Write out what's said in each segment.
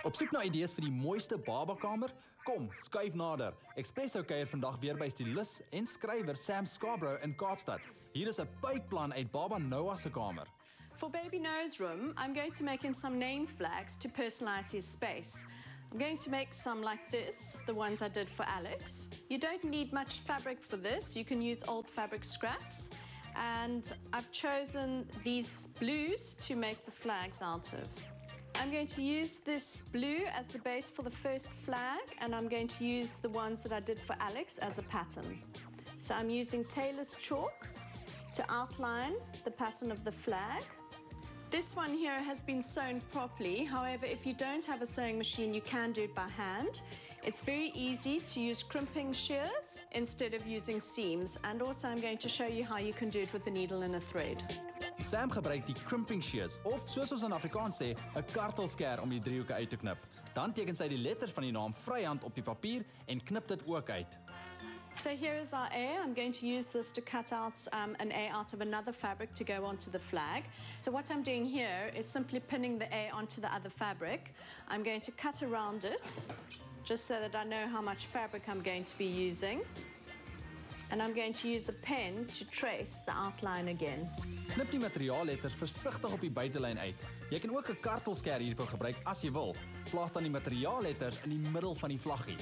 Op soek na idees vir die mooiste babakamer? Kom, skuif nader. Expresso kuier vandag weer by stylist en skrywer Sam Scarborough in Kaapstad. Hier is 'n buikplan uit Baba Noah se kamer. For baby Noah's room, I'm going to make him some name flags to personalize his space. I'm going to make some like this, the ones I did for Alex. You don't need much fabric for this. You can use old fabric scraps. And I've chosen these blues to make the flags out of. I'm going to use this blue as the base for the first flag, and I'm going to use the ones that I did for Alex as a pattern. So I'm using tailor's chalk to outline the pattern of the flag. This one here has been sewn properly. However, if you don't have a sewing machine, you can do it by hand. It's very easy to use crimping shears instead of using seams. And also I'm going to show you how you can do it with a needle and a thread. Sam gebruik die crimping shears, of soos ons in Afrikaans sê, 'n kartelsker om die driehoeke uit te knip. Dan teken sy die letters van die naam vryhand op die papier en knip dit ook uit. So here is our A. I'm going to use this to cut out an A out of another fabric to go onto the flag. So what I'm doing here is simply pinning the A onto the other fabric. I'm going to cut around it, just so that I know how much fabric I'm going to be using. And I'm going to use a pen to trace the outline again. Knip die materiaalletters versigtig op die buitelyn uit. Jy kan ook 'n kartelsker hiervoor gebruik as jy wil. Plaas dan die materiaalletters in die middel van die vlaggie.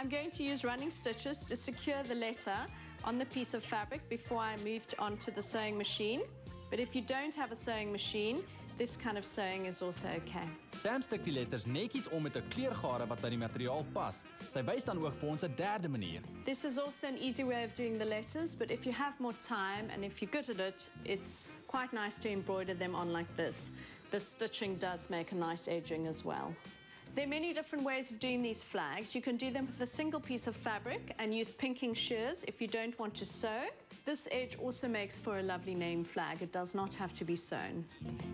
I'm going to use running stitches to secure the letter on the piece of fabric before I moved on to the sewing machine. But if you don't have a sewing machine, this kind of sewing is also okay. Sam stik die letters netjies om met 'n kleurgare wat by die materiaal pas. Sy wys dan ook vir ons 'n derde manier. This is also an easy way of doing the letters, but if you have more time and if you're good at it, it's quite nice to embroider them on like this. The stitching does make a nice edging as well. There are many different ways of doing these flags. You can do them with a single piece of fabric and use pinking shears if you don't want to sew. This edge also makes for a lovely name flag. It does not have to be sewn.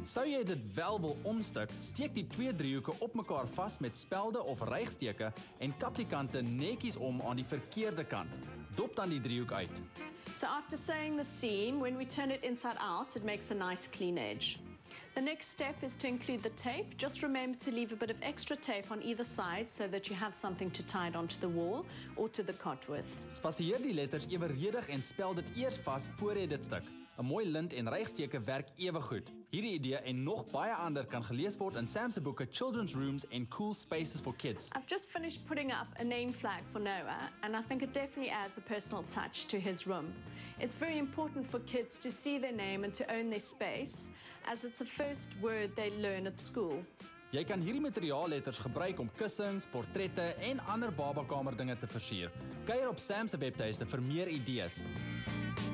Sou jy dit wel wil omstuk, steek die twee driehoeke op mekaar vas met spelde of rygsteke en kap die kante netjies om aan die verkeerde kant. Dop dan die driehoek uit. So after sewing the seam, when we turn it inside out, it makes a nice clean edge. The next step is to include the tape. Just remember to leave a bit of extra tape on either side so that you have something to tie it onto the wall or to the cot with. Spasieer die letters eweredig en spel dit eers vas voor jy dit stik. 'n Mooi lint en rygsteke werk ewe goed. Hierdie idee en nog baie ander kan gelees word in Sam se boeke Children's Rooms and Cool Spaces for Kids. I've just finished putting up a name flag for Noah, and I think it definitely adds a personal touch to his room. It's very important for kids to see their name and to own their space, as it's the first word they learn at school. Jy kan hierdie materiaalletters gebruik om kussings, portrette en ander babakamerdinge te versier. Kyk op Sam se webtuiste vir meer idees.